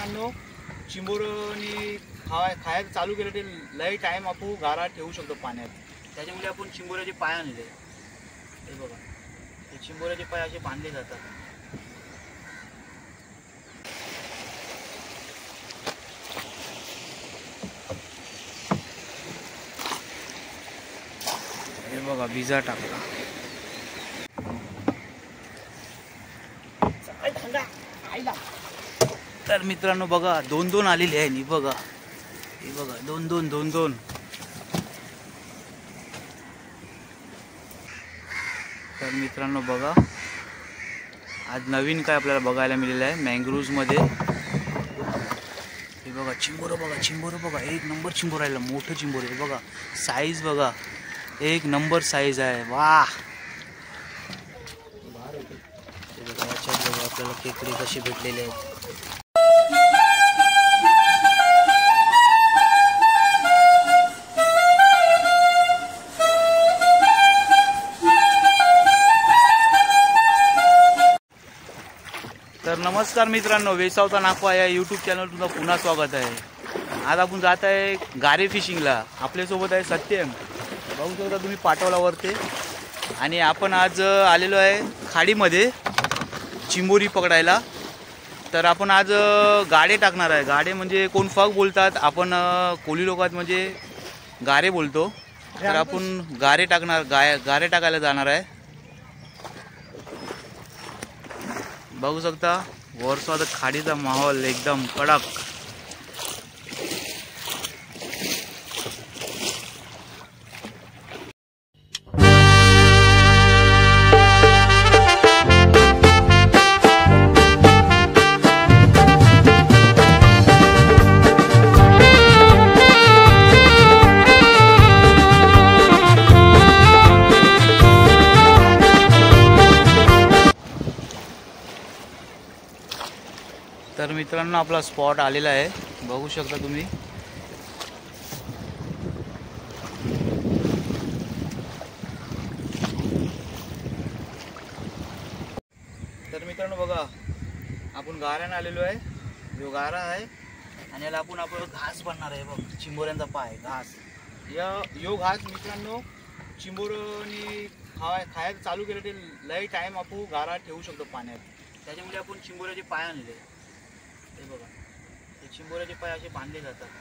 मित्रांनो चिंबोरनी खायला चालू केलं ते लई टाइम आपण गारा ठेवू शकतो पाण्यात, त्याच्यामुळे आपण चिंबोऱ्याचे पाय आणले। हे बघा, हे चिंबोऱ्याचे पाय असे बांधले जातात। हे बघा भिजा टाकला। तर मित्रांनो बघा दोन दोन आलेले आहे नी बघा, हे बघा दोन दोन दोन दोन। तर मित्रांनो बघा आज नवीन काय आपल्याला बघायला मिळालं आहे मँग्रोव्ज मध्ये। हे बघा चिंबोर बघा, चिंबोर बघा, एक नंबर चिंबोर राहिला, मोठं चिंबोर आहे बघा, साईज बघा एक नंबर साईज आहे। वाह, आपल्याला खेकडे कसे भेटलेले आहेत। तर नमस्कार मित्रांनो, वेसावता नाकवा या यूट्यूब चॅनल तुमचं पुन्हा स्वागत आहे। आज आपण जात आहे गारे फिशिंगला। आपल्यासोबत आहे सत्यम, बघू शकता तुम्ही पाटोलावरती। आणि आपण आज आलेलो आहे खाडीमध्ये चिंबोरी पकडायला। तर आपण आज गाडे टाकणार आहे। गाडे म्हणजे कोण फग बोलतात, आपण कोली लोकात म्हणजे गारे बोलतो। तर आपण गारे टाकणार, गारे टाकायला जाणार आहे। बघू शकता वरचा खाडीचा माहोल एकदम कडक। तर मित्रांनो आपला स्पॉट आलेला आहे, बघू शकता तुम्ही। तर मित्रांनो बघा आपण गाऱ्याने आलेलो आहे। जो गारा आहे आणि याला आपण घास बनणार आहे, बघ चिंबोऱ्यांचा पाय घास। यो घास मित्रांनो चिंबोरनी खायला चालू केलं ते लई टाइम आपण गारा ठेवू शकतो पाण्यात, त्याच्यामुळे आपण चिंबोऱ्याचे पाय आणले। हे बघा, हे चिंबोऱ्याचे पाय असे बांधले जातात।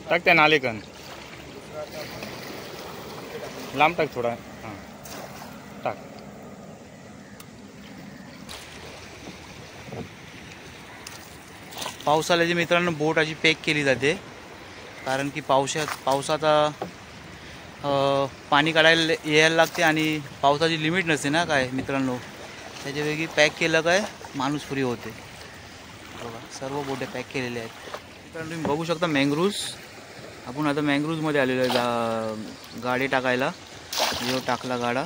टाक त्या नालेकन लांब टाक थोडा, हां टाक। पावसाळ्याची मित्रांनो बोट अशी पॅक केली जाते, कारण की पावसात पाणी काढायला यायला लागते आणि पावसाची लिमिट नसते ना काय मित्रांनो, त्याच्यापैकी पॅक केलं काय माणूस फ्री होते। बघा सर्व बोटे पॅक केलेले आहेत। मित्रांनो तुम्ही बघू शकता मँग्रोव्ज, आपण आता मँग्रोव्जमध्ये आलेलो आहे गाडी टाकायला। जो टाकला गाडा,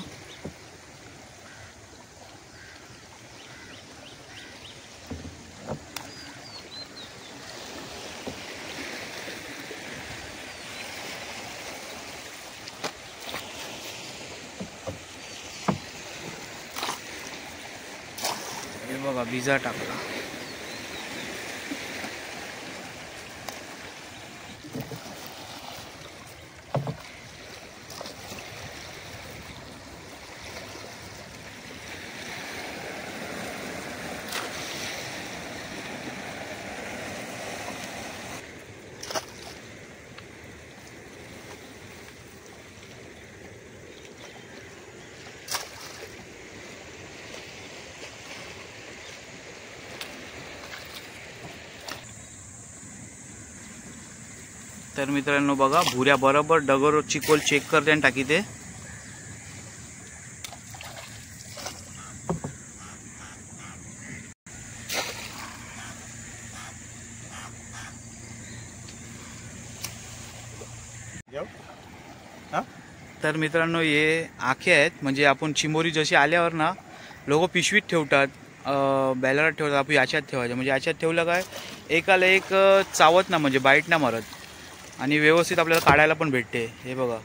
हे बघा भिजा टाकला। तर मित्रांनो बघा भुऱ्या बरोबर डगर चिकोल चेक करते आणि टाकीते. तर मित्रांनो हे आखे आहेत, म्हणजे आपण चिंबोरी जशी आल्यावर ना लोक पिशवीत ठेवतात, बॅलरात ठेवतात, आपण याच्यात ठेवायचं. म्हणजे याच्यात ठेवलं काय एकाला एक चावत ना, म्हणजे बाईट ना मारत आणि व्यवस्थित आपल्याला काढायला पण भेटते. हे बघा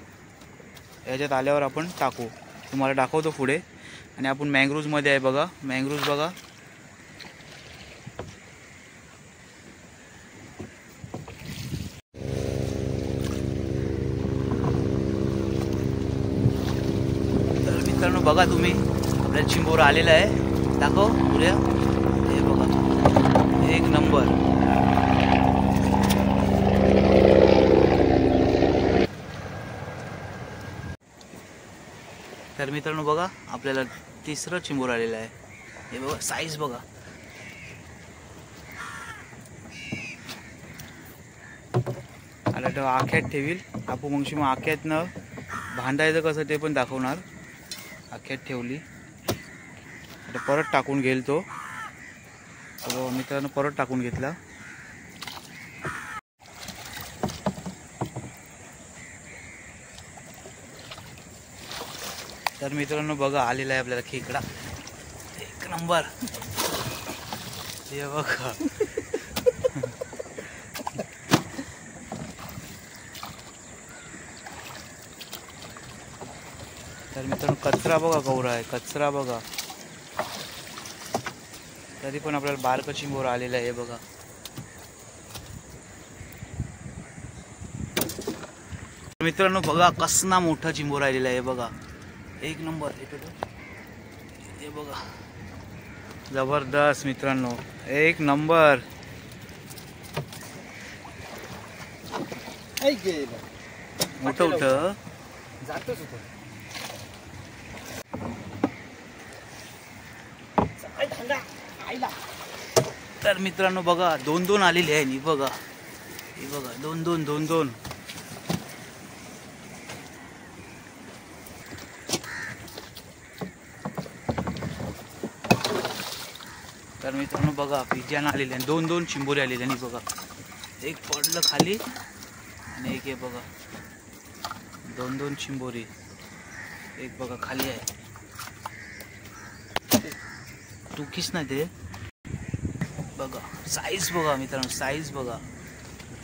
याच्यात आल्यावर आपण टाकू, तुम्हाला दाखवतो पुढे. आणि आपण मँग्रोव्जमध्ये आहे बघा, मँग्रोव्ज बघा. मित्रांनो बघा तुम्ही आपल्या चिंबोरा आलेला आहे, दाखव पुऱ्या. हे बघा एक नंबर. तर मित्रांनो बघा आपल्याला तिसरं चिंबोर आलेलं आहे. हे बघा साईज बघा. आता तो आख्यात ठेवील आपण, मग आख्यातनं भांडायचं कसं ते पण दाखवणार. आख्यात ठेवली आता परत टाकून घेईल तो. मित्रांनो परत टाकून घेतला. तर मित्रांनो बघा आलेला आहे आपल्याला खेकडा, एक नंबर. हे बघा तर मित्रांनो कचरा बघा, गौरा आहे कचरा बघा. तरी पण आपल्याला बारकं चिंबोर आलेलं आहे. हे बघा मित्रांनो बघा कसना मोठा चिंबोर आलेला आहे. बघा एक नंबर. हे बघा जबरदस्त मित्रांनो, एक नंबर. मोठं मोठं जातच होतं. तर मित्रांनो बघा दोन दोन आलेले आहे. बघा हे बघा दोन दोन दोन दोन. तर मित्रांनो बघा पिज्जान आलेले आहे, दोन दोन चिंबोरे आलेले आणि बघा एक पडलं खाली आणि एक हे बघा दोन दोन चिंबोरी. एक बघा खाली आहे, टुकीच नाही ते. बघा साईज बघा मित्रांनो, साईज बघा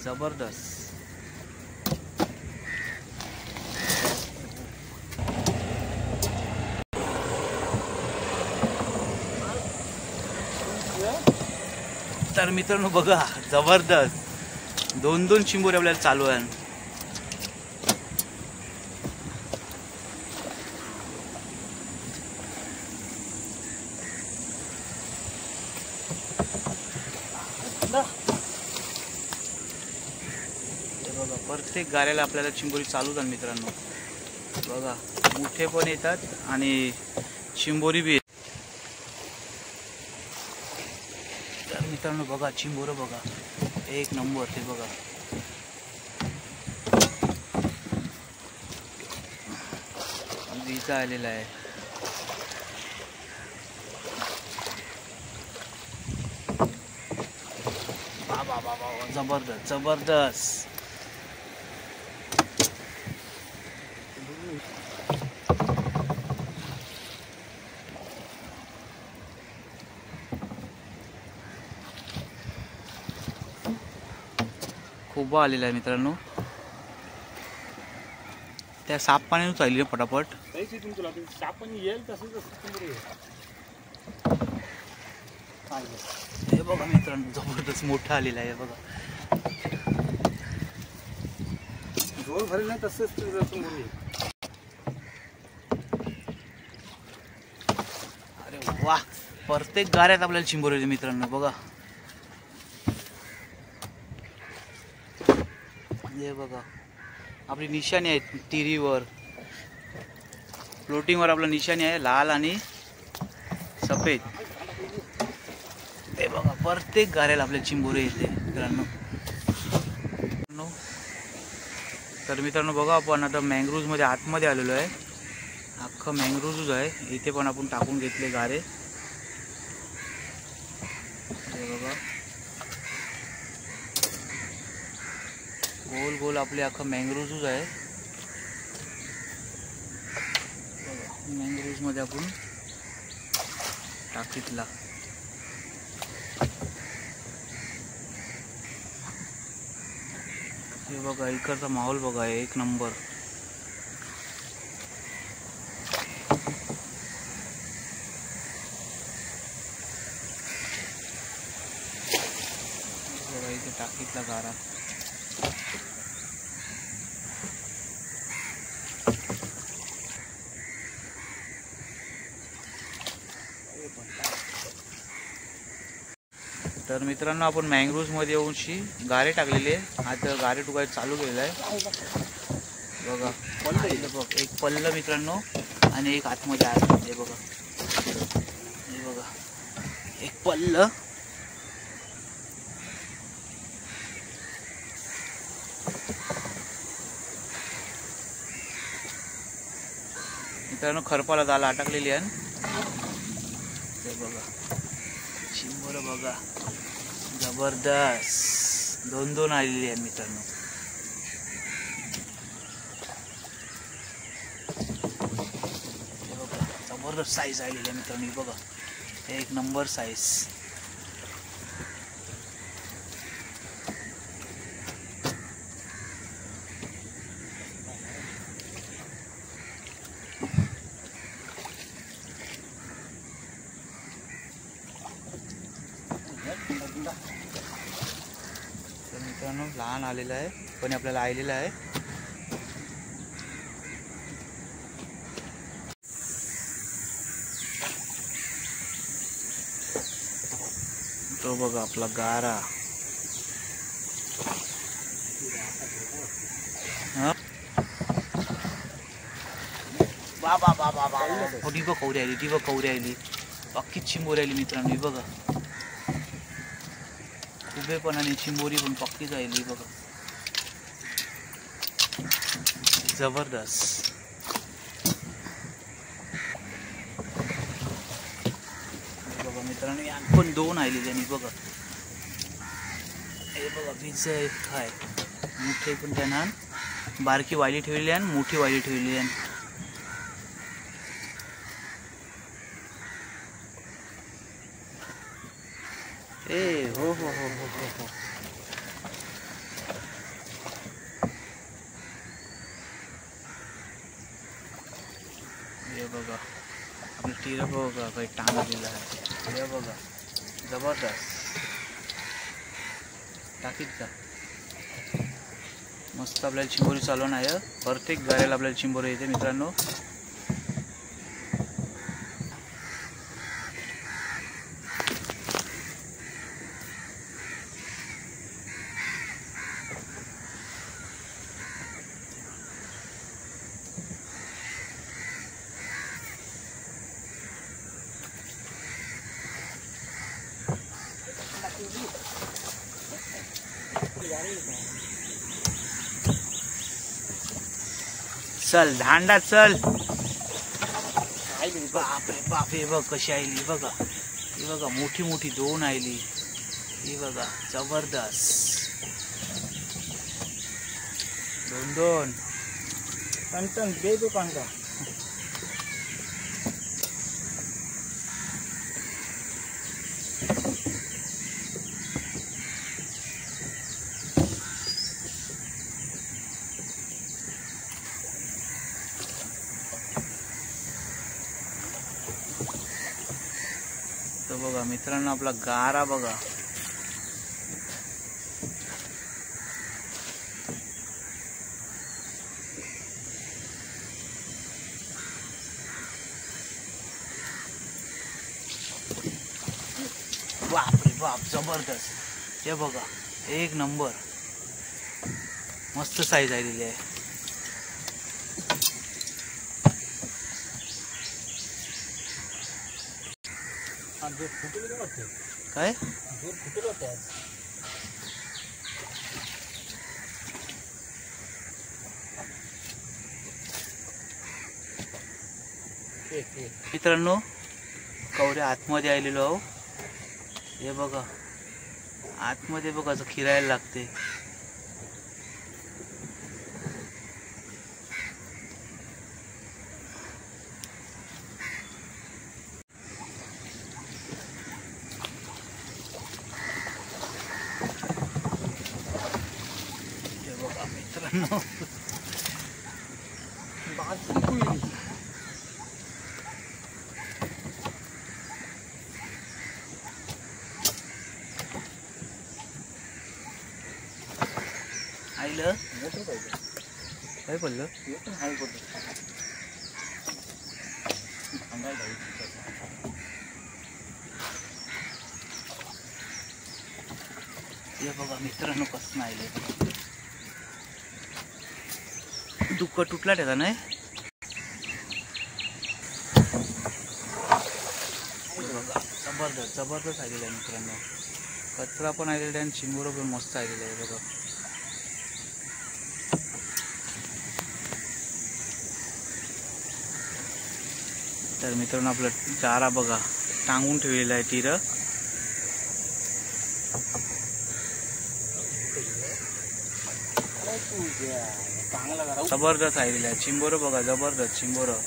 जबरदस्त. तर मित्रांनो बघा जबरदस्त दोन दोन चिंबोरी आपल्याला चालू आहे. बघा प्रत्येक गाड्याला आपल्याला चिंबोरी चालूच आहे मित्रांनो. बघा मोठे पण येतात आणि चिंबोरी बी. तर मित्रांनो बघा चिंबोरं बघा एक नंबर. ते बघा विजा आलेला आहे. बाबा बाबा जबरदस्त जबरदस्त. खूप आलेला आहे मित्रांनो. त्या साप पाण्यानं चालली पटापट. हे बघा मित्रांनो जबरदस्त मोठा आलेला आहे. बघा जोर भरेल नाही तसंच. अरे वा प्रत्येक गाड्यात आपल्याला चिंबोरी येते मित्रांनो. बघा हे बघा आपली निशाणी आहे तिरीवर, फ्लोटिंगवर आपला निशाणी आहे लाल आणि सफेद. हे बघा प्रत्येक गाड्याला आपल्या चिंबोरी येते मित्रांनो. तर मित्रांनो बघा, आपण आता मँग्रोव्हमध्ये आतमध्ये आलेलो आहे. अख्खं मँग्रोव्हच आहे. इथे पण आपण टाकून घेतले गारे. हे बघा, गोल गोल आपले अख्खं मँग्रोव्हच आहे. मँग्रोव्हमध्ये आपण टाकीतला हे बघा, इकडचा माहोल बघा, एक नंबर. बघा इथे टाकीतला गारा. तर मित्रांनो, आपण मँग्रोव्हमध्ये येऊनशी गारे टाकलेले आहे. आता गारे टुकायला चालू केलेलं आहे. बघा बघ, एक पल्ल मित्रांनो आणि एक आतमध्ये आहे. हे बघा, हे बघा, एक पल्ल मित्रांनो. खरपाला दाल अटकलेली आहे. ते बघा, चिंबोर बघा, जबरदस्त. दोन दोन आलेली आहे मित्रांनो. हे बघा, जबरदस्त साईज आलेली आहे मित्रांनो. हे बघा, एक नंबर साईज. तर मित्रांनो, लहान आलेला आहे पण आपल्याला आलेला आहे. तो बघा आपला गारा. बाबा बाबा बाबा, डी बघ कवरी आली, डी बघ कवरी आली, अख्खी चिंबोरी आली मित्रांनो. ही बघा, उभे पण आणि चिंबोरी पण पक्कीच आली. बघा, जबरदस्त. बघा मित्रांनो, या पण दोन आलेले आणि बघा, हे बघा विजय काय मोठे पण त्यांना बारकी वाली ठेवली आणि मोठी वाली ठेवली आहे. ए हो हो हो हो हो हो. हे बघा, आपलं टिरा बघा काही टांगलेलं आहे. हे बघा, जबरदस्त. टाकीत का मस्त आपल्याला चिंबोरी चालवण आहे. प्रत्येक गाऱ्याला आपल्याला चिंबोरी येते मित्रांनो. चल धांडा चल. बापरे बाप, हे बघ कशी आली बघा. ही बघा, मोठी मोठी दोन आली. ही बघा, जबरदस्त. दोन दोन कंटन दे दो कांदा. तो बघा मित्रांनो, आपला गारा बघा. बापरे बाप, जबरदस्त. हे बघा, एक नंबर. मस्त साईज आलेली आहे. काय मित्रांनो कवड्या आतमध्ये आलेलो आहो. हे बघा आतमध्ये बघा असं खिरायला लागते. हे बघा मित्रांनो आईलं काय पडलं. हे बघा मित्रांनो कसं नाही दुःख तुटला त्याचा नाही. बघा जबरदस्त जबरदस्त आलेला आहे मित्रांनो. कचरा पण आलेला आहे आणि चिंबोरं पण मस्त आलेलं आहे बघा. तर मित्रांनो आपलं चारा बघा टांगून ठेवलेला आहे टीर. जबरदस्त आलेला आहे चिंबोरं बघा जबरदस्त चिंबोरं.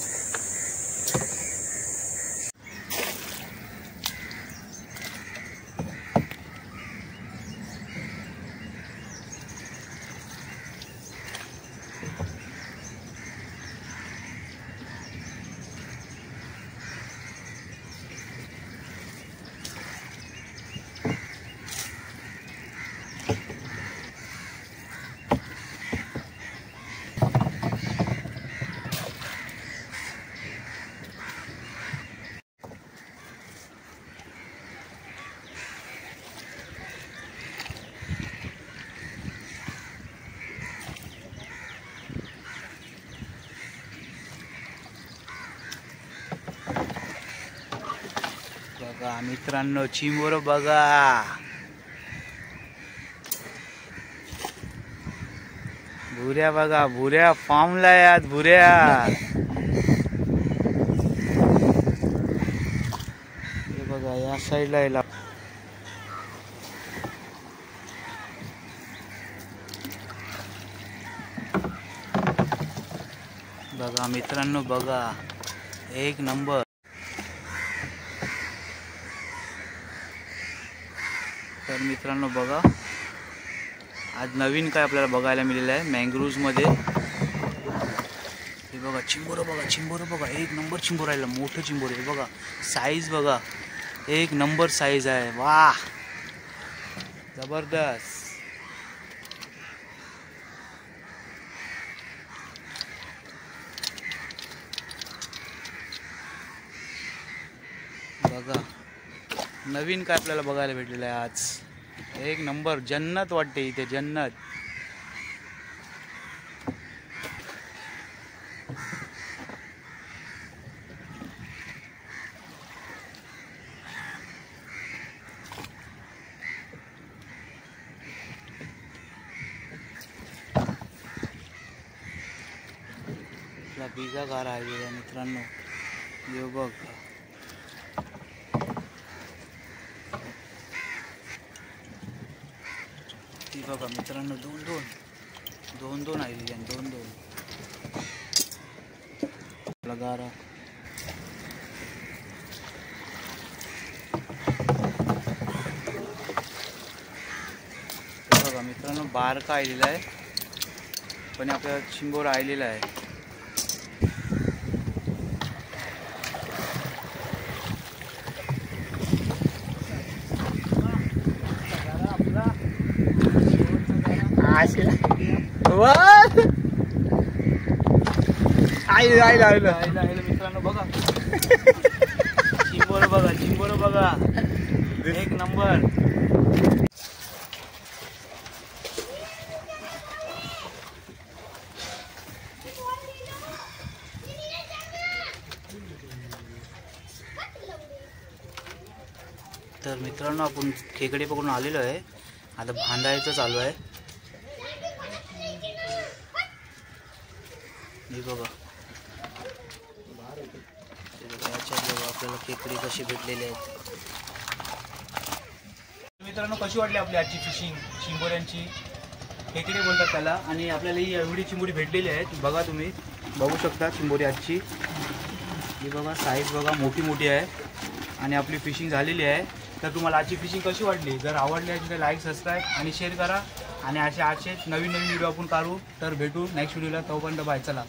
बघा मित्रांनो चिंबोरं बघा. भुऱ्या बघा भुऱ्या फार्मला यात भुऱ्या. हे बघा या साईडला यायला बघा मित्रांनो बघा एक नंबर. तर मित्रांनो बघा आज नवीन काय आपल्याला बघायला मिळालं आहे मँग्रोव्ज मध्ये. हे बघा चिंबोरं बघा चिंबोरं बघा एक नंबर चिंबोरं राहिलं मोठं चिंबोरं. हे बघा साईज बघा एक नंबर साईज आहे. वाह जबरदस्त. बघा नवीन काय आपल्याला बघायला भेटलेलं आहे आज. एक नंबर जन्नत वाटते इथे जन्नत. बिगा गारा आहे मित्रांनो. हे बघ ती बघा मित्रांनो दोन दोन आलेली आणि दोन गारा. बघा मित्रांनो बारका आलेला आहे पण आपल्याला चिंबोर आलेला आहे. मित्रांनो बघा चिंबोर बघा एक नंबर. तर मित्रांनो आपण खेकडे पकडून आलेलो आहे. आता बांधायचं चालू आहे. हे बघा आपल्याला खेकडी कशी भेटलेली आहेत. मित्रांनो, कशी वाटली आपली आजची फिशिंग? चिंबोऱ्यांची खेकडे बोलतात त्याला. आणि आपल्याला ही एवढी चिंबोरी भेटलेली आहे. बघा, तुम्ही बघू शकता चिंबोरी आजची. ही बघा, साईज बघा, मोठी मोठी आहे. आणि आपली फिशिंग झालेली आहे. तर तुम्हाला आजची फिशिंग कशी वाटली? जर आवडली असेल तर लाईक, सबस्क्राईब आणि शेअर करा. आणि असे नवीन नवीन व्हिडिओ आपण काढू. तर भेटू नेक्स्ट व्हिडिओला. तोपर्यंत बाय. चला.